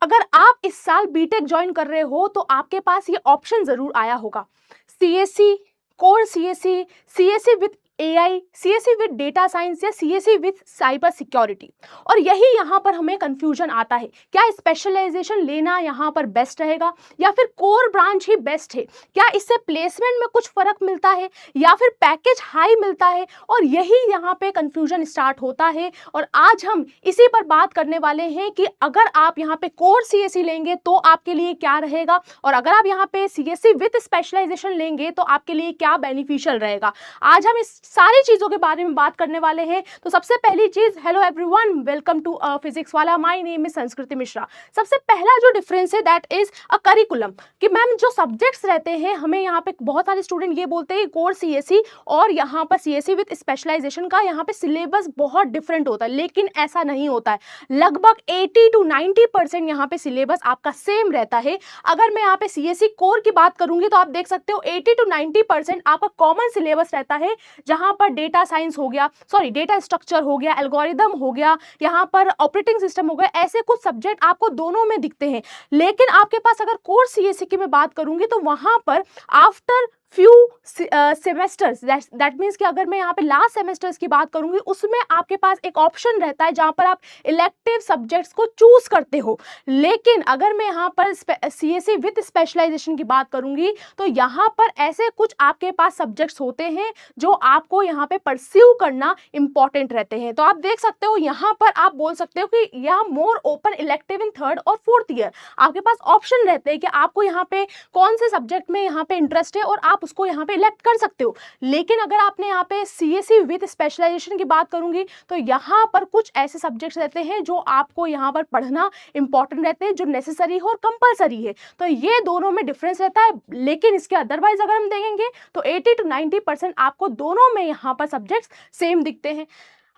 अगर आप इस साल बीटेक ज्वाइन कर रहे हो तो आपके पास ये ऑप्शन जरूर आया होगा, CSC, core CSC, CSC with AI, CSC with data science या सीएससी विद साइबर सिक्योरिटी। और यही यहाँ पर हमें कंफ्यूजन आता है, क्या स्पेशलाइजेशन लेना यहाँ पर बेस्ट रहेगा या फिर कोर ब्रांच ही बेस्ट है, क्या इससे प्लेसमेंट में कुछ फर्क मिलता है या फिर पैकेज हाई मिलता है। और यही यहाँ पे कंफ्यूजन स्टार्ट होता है और आज हम इसी पर बात करने वाले हैं कि अगर आप यहाँ पे कोर सीएससी लेंगे तो आपके लिए क्या रहेगा और अगर आप यहाँ पे सीएससी विद स्पेशलाइजेशन लेंगे तो आपके लिए क्या बेनिफिशियल रहेगा। आज हम इस सारी चीजों के बारे में बात करने वाले हैं। तो सबसे पहली चीज, hello everyone, welcome to Physics Wallah, my name is Sanskriti Mishra. सबसे पहला जो डिफरेंस है दैट इज अ करिकुलम, कि मैम जो सब्जेक्ट्स रहते हैं, हमें यहाँ पे बहुत सारे स्टूडेंट ये बोलते हैं कोर सीएससी और यहाँ पर सीएससी विद स्पेशलाइजेशन का यहाँ पे सिलेबस बहुत डिफरेंट होता है, लेकिन ऐसा नहीं होता है। लगभग 80 to 90% यहाँ पे सिलेबस आपका सेम रहता है। अगर मैं यहाँ पे सीएससी कोर की बात करूंगी तो आप देख सकते हो 80 to 90% आपका कॉमन सिलेबस रहता है, जहां पर डेटा साइंस हो गया, सॉरी डेटा स्ट्रक्चर हो गया, एल्गोरिदम हो गया, यहाँ पर ऑपरेटिंग सिस्टम हो गया, ऐसे कुछ सब्जेक्ट आपको दोनों में दिखते हैं। लेकिन आपके पास अगर कोर सीएससी की मैं बात करूंगी तो वहां पर after few semesters, that means कि अगर मैं यहाँ पे लास्ट सेमेस्टर्स की बात करूंगी उसमें आपके पास एक ऑप्शन रहता है जहाँ पर आप इलेक्टिव सब्जेक्ट्स को चूज करते हो। लेकिन अगर मैं यहाँ पर सीएससी विद स्पेशलाइजेशन की बात करूंगी तो यहाँ पर ऐसे कुछ आपके पास सब्जेक्ट्स होते हैं जो आपको यहाँ पे परस्यू करना इंपॉर्टेंट रहते हैं। तो आप देख सकते हो यहाँ पर आप बोल सकते हो कि यह more open elective in third और फोर्थ ईयर, आपके पास ऑप्शन रहते हैं कि आपको यहाँ पे कौन से सब्जेक्ट में यहाँ पे इंटरेस्ट है और आप उसको यहाँ पे इलेक्ट कर सकते हो। लेकिन अगर आपने यहाँ पे सीएससी विद स्पेशलाइजेशन की बात करूंगी तो यहाँ पर कुछ ऐसे सब्जेक्ट्स रहते हैं जो आपको यहाँ पर पढ़ना इंपॉर्टेंट रहते हैं, जो नेसेसरी हो और कंपलसरी है। तो ये दोनों में डिफरेंस रहता है। लेकिन इसके अदरवाइज अगर हम देखेंगे तो 80 to 90% आपको दोनों में यहाँ पर सब्जेक्ट्स सेम दिखते हैं।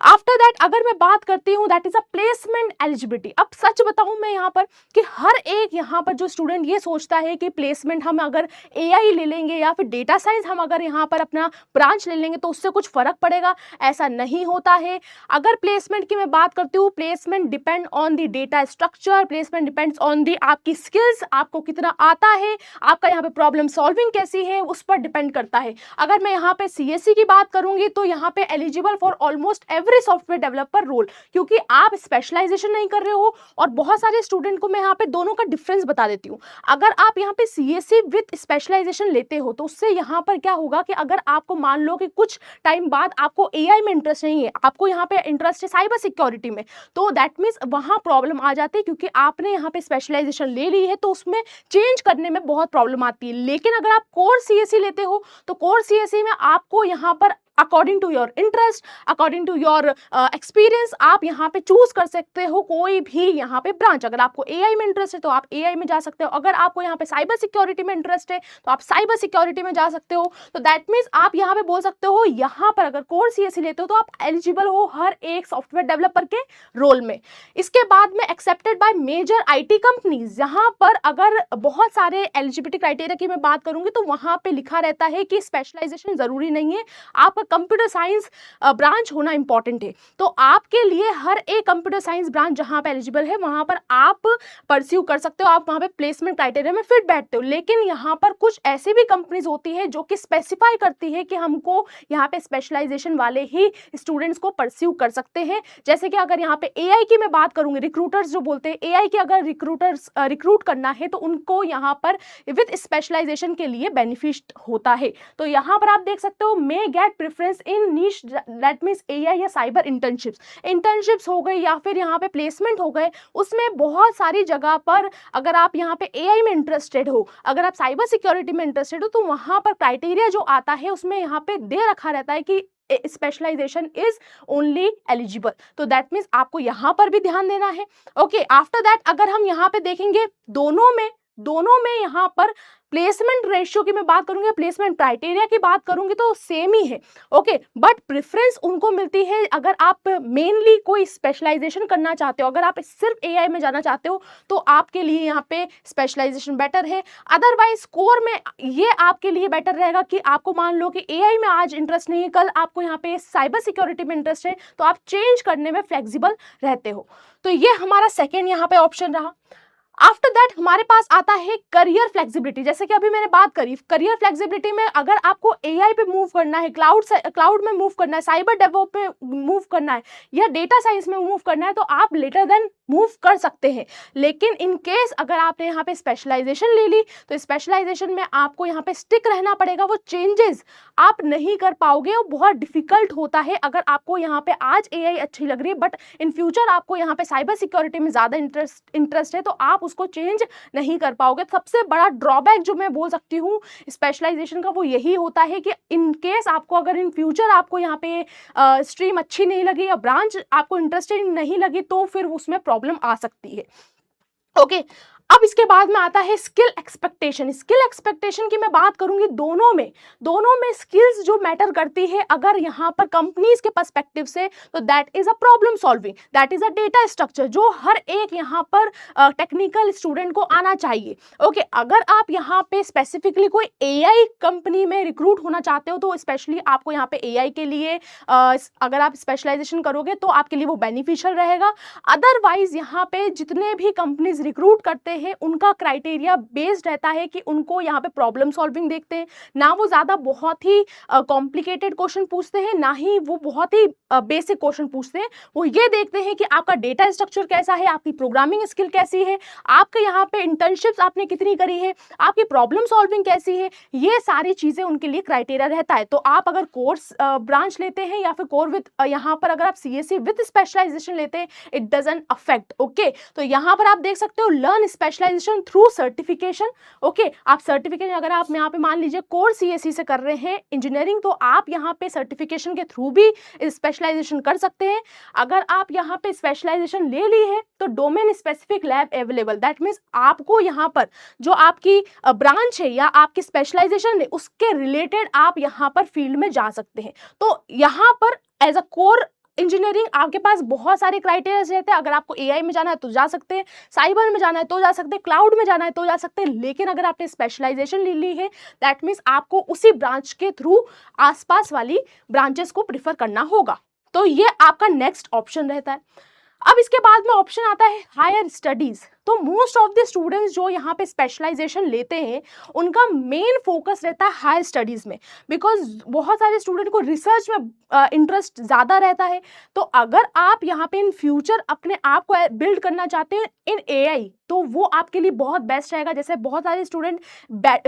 आफ्टर दैट अगर मैं बात करती हूँ that is a placement eligibility. अब सच बताऊँ मैं यहाँ पर कि हर एक यहाँ पर जो स्टूडेंट ये सोचता है कि प्लेसमेंट हम अगर एआई ले लेंगे या फिर डेटा साइंस हम अगर यहाँ पर अपना ब्रांच ले लेंगे तो उससे कुछ फर्क पड़ेगा, ऐसा नहीं होता है। अगर प्लेसमेंट की मैं बात करती हूँ, placement depend on the data structure, placement depends on the आपकी स्किल्स, आपको कितना आता है, आपका यहाँ पे प्रॉब्लम सॉल्विंग कैसी है, उस पर डिपेंड करता है। अगर मैं यहाँ पे सीएससी की बात करूंगी तो यहाँ पे eligible for almost every software developer role, क्योंकि आप स्पेशलाइजेशन नहीं कर रहे हो। और बहुत सारे स्टूडेंट को मैं यहाँ पे दोनों का डिफरेंस बता देती हूँ। अगर आप यहाँ पे सीएससी विद स्पेशलाइजेशन लेते हो तो उससे यहाँ पर क्या होगा कि अगर आपको मान लो कि कुछ टाइम बाद आपको एआई में इंटरेस्ट नहीं है, आपको यहाँ पे इंटरेस्ट है साइबर सिक्योरिटी में, तो दैट मीन्स वहाँ प्रॉब्लम आ जाती है, क्योंकि आपने यहाँ पे स्पेशलाइजेशन ले ली है तो उसमें चेंज करने में बहुत प्रॉब्लम आती है। लेकिन अगर आप कोर सीएससी लेते हो तो कोर सीएससी में आपको यहाँ पर according to your interest, according to your experience, आप यहाँ पे चूज कर सकते हो कोई भी यहाँ पे ब्रांच। अगर आपको एआई में इंटरेस्ट है तो आप एआई में जा सकते हो, अगर आपको यहाँ पे साइबर सिक्योरिटी में इंटरेस्ट है तो आप साइबर सिक्योरिटी में जा सकते हो। तो दैट मीन्स आप यहाँ पे बोल सकते हो यहाँ पर अगर कोर सीएससी लेते हो तो आप एलिजिबल हो हर एक सॉफ्टवेयर डेवलपर के रोल में। इसके बाद में accepted by major IT companies, यहाँ पर अगर बहुत सारे एलिजिबिलिटी क्राइटेरिया की मैं बात करूंगी तो वहां पे लिखा रहता है कि स्पेशलाइजेशन जरूरी नहीं है, आपका कंप्यूटर साइंस ब्रांच होना इंपॉर्टेंट है। तो आपके लिए हर एक कंप्यूटर साइंस ब्रांच जहां पे एलिजिबल है वहां पर आप परस्यू कर सकते हो, आप वहां पे प्लेसमेंट क्राइटेरिया में फिट बैठते हो। लेकिन यहाँ पर कुछ ऐसी भी कंपनीज होती है जो कि स्पेसिफाई करती है कि हमको यहाँ पे स्पेशलाइजेशन वाले ही स्टूडेंट्स को परस्यू कर सकते हैं। जैसे कि अगर यहाँ पे एआई की मैं बात करूंगी, रिक्रूटर्स जो बोलते हैं एआई की अगर रिक्रूटर्स रिक्रूट करना है तो उनको यहाँ पर विद स्पेशलाइजेशन के लिए बेनिफिट होता है। तो यहाँ पर आप देख सकते हो मे gate preference in niche, that means AI या साइबर इंटर्नशिप्स हो गए या फिर यहाँ पे प्लेसमेंट हो गए, उसमें बहुत सारी जगह पर अगर आप यहाँ पे एआई में इंटरेस्टेड हो, अगर आप साइबर सिक्योरिटी में इंटरेस्टेड हो तो वहाँ पर क्राइटेरिया जो आता है उसमें यहाँ पे दे रखा रहता है कि स्पेशलाइजेशन इज ओनली एलिजिबल। तो दैट मीन्स आपको यहाँ पर भी ध्यान देना है। ओके, आफ्टर दैट अगर हम यहाँ पे देखेंगे दोनों में यहाँ पर प्लेसमेंट रेशियो की मैं बात करूंगी, प्लेसमेंट क्राइटेरिया की बात करूंगी तो सेम ही है। ओके, बट प्रेफरेंस उनको मिलती है अगर आप मेनली कोई स्पेशलाइजेशन करना चाहते हो, अगर आप सिर्फ एआई में जाना चाहते हो तो आपके लिए यहाँ पे स्पेशलाइजेशन बेटर है। अदरवाइज कोर में ये आपके लिए बेटर रहेगा कि आपको मान लो कि एआई में आज इंटरेस्ट नहीं है, कल आपको यहाँ पे साइबर सिक्योरिटी में इंटरेस्ट है, तो आप चेंज करने में फ्लेक्सिबल रहते हो। तो ये हमारा सेकेंड यहाँ पे ऑप्शन रहा। आफ्टर दैट हमारे पास आता है करियर फ्लेक्सिबिलिटी। जैसे कि अभी मैंने बात करी, करियर फ्लेक्सिबिलिटी में अगर आपको एआई पे मूव करना है, क्लाउड में मूव करना है, साइबर डेवलप पे मूव करना है या डेटा साइंस में मूव करना है, तो आप लेटर देन मूव कर सकते हैं। लेकिन इन केस अगर आपने यहाँ पे स्पेशलाइजेशन ले ली तो स्पेशलाइजेशन में आपको यहाँ पे स्टिक रहना पड़ेगा, वो चेंजेस आप नहीं कर पाओगे, वो बहुत डिफिकल्ट होता है। अगर आपको यहाँ पे आज एआई अच्छी लग रही है बट इन फ्यूचर आपको यहाँ पे साइबर सिक्योरिटी में ज़्यादा इंटरेस्ट है, तो आप उसको चेंज नहीं कर पाओगे। सबसे बड़ा ड्रॉबैक जो मैं बोल सकती हूँ स्पेशलाइजेशन का वो यही होता है कि इन केस आपको अगर इन फ्यूचर आपको यहाँ पे स्ट्रीम अच्छी नहीं लगी या ब्रांच आपको इंटरेस्टेड नहीं लगी तो फिर उसमें प्रॉब्लम आ सकती है। ओके अब इसके बाद में आता है स्किल एक्सपेक्टेशन। स्किल एक्सपेक्टेशन की मैं बात करूंगी, दोनों में स्किल्स जो मैटर करती है अगर यहाँ पर कंपनीज के पर्सपेक्टिव से, तो that is a problem solving, that is a data structure, जो हर एक यहाँ पर टेक्निकल स्टूडेंट को आना चाहिए। ओके अगर आप यहाँ पे स्पेसिफिकली कोई एआई कंपनी में रिक्रूट होना चाहते हो तो स्पेशली आपको यहाँ पे एआई के लिए अगर आप स्पेशलाइजेशन करोगे तो आपके लिए वो बेनिफिशियल रहेगा। अदरवाइज यहाँ पे जितने भी कंपनीज रिक्रूट करते हैं उनका क्राइटेरिया बेस्ड रहता है कि उनको यहाँ पे प्रॉब्लम सॉल्विंग देखते हैं, ना वो ज़्यादा बहुत ही कॉम्प्लिकेटेड क्वेश्चन पूछते हैं, ना ही वो बहुत ही बेसिक क्वेश्चन पूछते हैं। वो ये देखते हैं कि आपका डेटा स्ट्रक्चर कैसा है, आपकी प्रोग्रामिंग स्किल कैसी है, आपके यहाँ पे इंटर्नशिप्स आपने कितनी करी है, आपकी प्रॉब्लम सॉल्विंग कैसी है, ये सारी चीज़ें उनके लिए क्राइटेरिया रहता है। तो आप अगर कोर्स ब्रांच लेते हैं या फिर कोर विद यहाँ पर अगर आप सीएससी विद स्पेशलाइजेशन लेते हैं, इट डजंट अफेक्ट। ओके तो यहाँ पर आप देख सकते हो learn specialisation through certification. Okay आप सर्टिफिकेशन अगर आप यहाँ पे मान लीजिए कोर सीएससी से कर रहे हैं इंजीनियरिंग, तो आप यहाँ पे सर्टिफिकेशन के थ्रू भी स्पेशलाइजेशन कर सकते हैं। अगर आप यहाँ पे स्पेशलाइजेशन ले ली है तो domain specific lab available, that means आपको यहाँ पर जो आपकी ब्रांच है या आपकी स्पेशलाइजेशन है उसके रिलेटेड आप यहाँ पर फील्ड में जा सकते हैं। तो यहाँ पर एज अ कोर इंजीनियरिंग आपके पास बहुत सारे क्राइटेरिया रहते हैं। अगर आपको एआई में जाना है तो जा सकते हैं, साइबर में जाना है तो जा सकते हैं, क्लाउड में जाना है तो जा सकते हैं। लेकिन अगर आपने स्पेशलाइजेशन ले ली है दैट मीन्स आपको उसी ब्रांच के थ्रू आसपास वाली ब्रांचेस को प्रिफर करना होगा। तो ये आपका नेक्स्ट ऑप्शन रहता है। अब इसके बाद में ऑप्शन आता है हायर स्टडीज। तो मोस्ट ऑफ द स्टूडेंट्स जो यहाँ पे स्पेशलाइजेशन लेते हैं उनका मेन फोकस रहता है हायर स्टडीज़ में, बिकॉज बहुत सारे स्टूडेंट को रिसर्च में इंटरेस्ट ज़्यादा रहता है। तो अगर आप यहाँ पे इन फ्यूचर अपने आप को बिल्ड करना चाहते हैं इन एआई तो वो आपके लिए बहुत बेस्ट रहेगा। जैसे बहुत सारे स्टूडेंट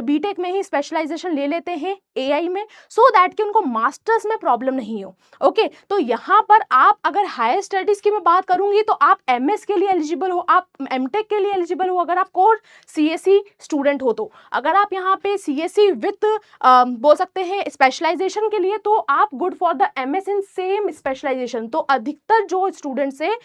बीटेक में ही स्पेशलाइजेशन ले लेते हैं एआई में सो दैट कि उनको मास्टर्स में प्रॉब्लम नहीं हो। ओके तो यहाँ पर आप अगर हायर स्टडीज़ की मैं बात करूँगी तो आप एमएस के लिए एलिजिबल हो, आप एमटेक के लिए एलिजिबल हो अगर आप कोर सीएससी स्टूडेंट हो। तो अगर आप यहाँ पे सीएससी विथ बोल सकते हैं स्पेशलाइजेशन के लिए तो आप good for the MS in same specialisation. तो अधिकतर जो स्टूडेंट्स है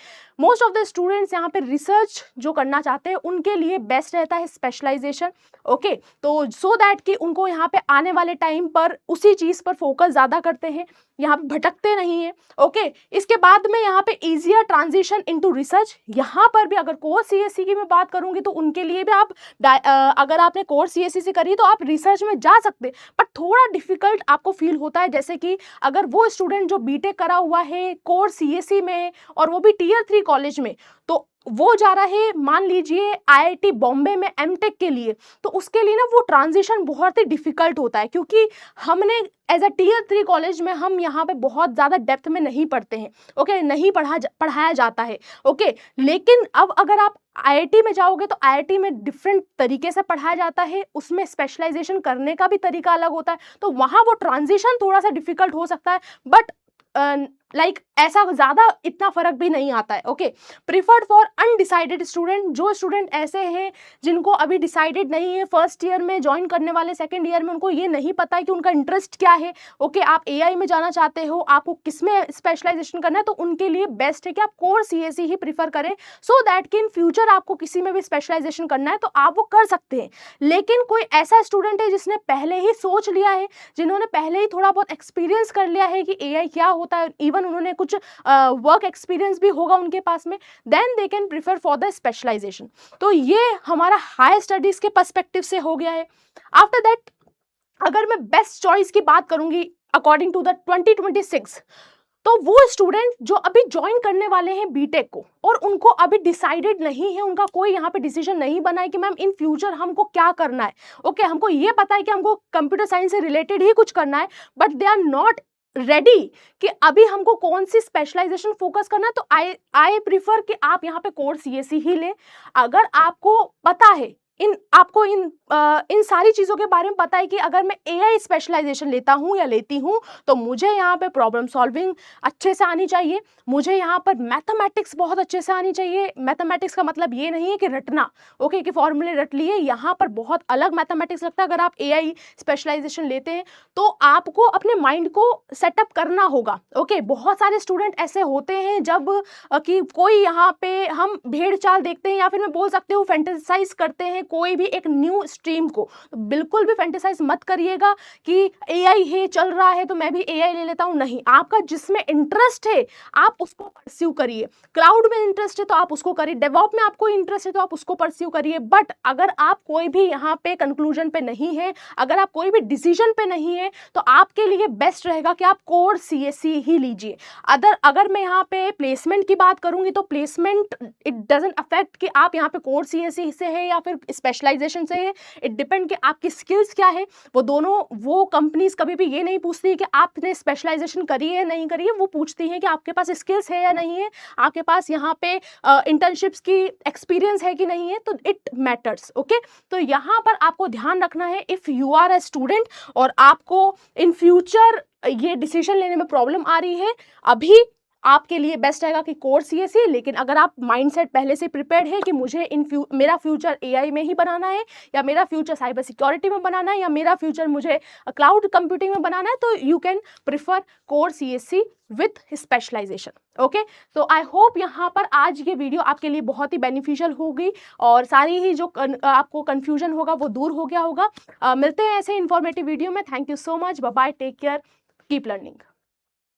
मोस्ट ऑफ द स्टूडेंट्स यहाँ पे रिसर्च जो करना चाहते हैं उनके लिए बेस्ट रहता है स्पेशलाइजेशन। ओके तो सो दैट कि उनको यहाँ पे आने वाले टाइम पर उसी चीज़ पर फोकस ज़्यादा करते हैं, यहाँ पे भटकते नहीं है। ओके इसके बाद में यहाँ पे इजियर ट्रांजिशन इनटू रिसर्च। यहाँ पर भी अगर कोर सीएससी की मैं बात करूँगी तो उनके लिए भी आप अगर आपने कोर सीएससी से करी तो आप रिसर्च में जा सकते, बट थोड़ा डिफिकल्ट आपको फील होता है। जैसे कि अगर वो स्टूडेंट जो बीटेक करा हुआ है कोर सीएससी में और वो भी टियर 3 कॉलेज में, तो वो जा रहा है मान लीजिए आईआईटी बॉम्बे में एमटेक के लिए, तो उसके लिए ना वो ट्रांजिशन बहुत ही डिफिकल्ट होता है क्योंकि हमने एज अ टियर 3 कॉलेज में हम यहाँ पे बहुत ज़्यादा डेप्थ में नहीं पढ़ते हैं। ओके नहीं पढ़ाया जाता है। ओके लेकिन अब अगर आप आईआईटी में जाओगे तो आईआईटी में डिफरेंट तरीके से पढ़ाया जाता है, उसमें स्पेशलाइजेशन करने का भी तरीका अलग होता है, तो वहाँ वो ट्रांजिशन थोड़ा सा डिफिकल्ट हो सकता है, बट लाइक ऐसा ज़्यादा इतना फर्क भी नहीं आता है। Okay preferred for undecided student, जो स्टूडेंट ऐसे हैं जिनको अभी डिसाइडेड नहीं है, फर्स्ट ईयर में ज्वाइन करने वाले सेकंड ईयर में उनको ये नहीं पता है कि उनका इंटरेस्ट क्या है। ओके आप एआई में जाना चाहते हो, आपको किस में स्पेशलाइजेशन करना है, तो उनके लिए बेस्ट है कि आप कोर सीएससी ही प्रीफर करें सो दैट कि इन फ्यूचर आपको किसी में भी स्पेशलाइजेशन करना है तो आप वो कर सकते हैं। लेकिन कोई ऐसा स्टूडेंट है जिसने पहले ही सोच लिया है, जिन्होंने पहले ही थोड़ा बहुत एक्सपीरियंस कर लिया है कि एआई क्या होता है, इवन उन्होंने कुछ वर्क एक्सपीरियंस भी होगा उनके पास में, then they can prefer for the specialisation. तो ये हमारा हायर स्टडीज के पर्सपेक्टिव से हो गया है। आफ्टर दैट अगर मैं बेस्ट चॉइस की बात करूंगी अकॉर्डिंग टू द 2026, तो वो स्टूडेंट जो अभी ज्वाइन करने वाले हैं बीटेक को और उनको अभी डिसाइडेड नहीं है, उनका कोई यहाँ पे डिसीजन नहीं बना है कि मैम इन फ्यूचर हमको क्या करना है, ओके हमको ये पता है कि हमको कंप्यूटर साइंस से रिलेटेड ही कुछ करना है, but they are not ready कि अभी हमको कौन सी स्पेशलाइजेशन फोकस करना है। तो आई प्रीफर कि आप यहाँ पे कोर सीएससी ही लें। अगर आपको पता है आपको इन सारी चीज़ों के बारे में पता है कि अगर मैं एआई स्पेशलाइजेशन लेता हूँ या लेती हूँ तो मुझे यहाँ पे प्रॉब्लम सॉल्विंग अच्छे से आनी चाहिए, मुझे यहाँ पर मैथमेटिक्स बहुत अच्छे से आनी चाहिए। मैथमेटिक्स का मतलब ये नहीं है कि रटना, ओके कि फॉर्मूले रट लिए, यहाँ पर बहुत अलग मैथमेटिक्स लगता है। अगर आप एआई स्पेशलाइजेशन लेते हैं तो आपको अपने माइंड को सेटअप करना होगा, ओके। बहुत सारे स्टूडेंट ऐसे होते हैं जब कि कोई यहाँ पे हम भेड़ चाल देखते हैं या फिर मैं बोल सकती हूँ फैंटेसाइज करते हैं कोई भी एक न्यू स्ट्रीम को। तो बिल्कुल भी फैंटेसाइज मत करिएगा कि एआई है चल रहा है तो मैं भी एआई ले लेता हूँ, नहीं। आपका जिसमें इंटरेस्ट है आप उसको परस्यू करिए। क्लाउड में इंटरेस्ट है तो आप उसको करिए, डेवॉप में आपको इंटरेस्ट है तो आप उसको परस्यू करिए। बट अगर आप कोई भी यहाँ पे कंक्लूजन पे नहीं है, अगर आप कोई भी डिसीजन पे नहीं है, तो आपके लिए बेस्ट रहेगा कि आप कोर सीएससी ही लीजिए। अगर मैं यहाँ पे प्लेसमेंट की बात करूंगी तो प्लेसमेंट इट डजंट अफेक्ट कि आप यहाँ पे कोर सीएससी से है या फिर स्पेशलाइजेशन से है। इट डिपेंड कि आपकी स्किल्स क्या है। वो कंपनीज कभी भी ये नहीं पूछती कि आपने स्पेशलाइजेशन करी है नहीं करी है, वो पूछती है कि आपके पास स्किल्स है या नहीं है, आपके पास यहाँ पे इंटर्नशिप्स की एक्सपीरियंस है कि नहीं है। तो इट मैटर्स, ओके। तो यहाँ पर आपको ध्यान रखना है, if you are a student और आपको इन फ्यूचर ये डिसीजन लेने में प्रॉब्लम आ रही है, अभी आपके लिए बेस्ट रहेगा कि कोर सीएससी। लेकिन अगर आप माइंडसेट पहले से प्रिपेयर्ड है कि मुझे मेरा फ्यूचर एआई में ही बनाना है, या मेरा फ्यूचर साइबर सिक्योरिटी में बनाना है, या मेरा फ्यूचर मुझे क्लाउड कंप्यूटिंग में बनाना है, तो you can prefer core CSC with specialisation, okay. तो आई होप यहाँ पर आज ये वीडियो आपके लिए बहुत ही बेनिफिशियल होगी और सारी ही जो आपको कन्फ्यूजन होगा वो दूर हो गया होगा। मिलते हैं ऐसे इन्फॉर्मेटिव वीडियो में। Thank you so much, bye bye, take care, keep learning.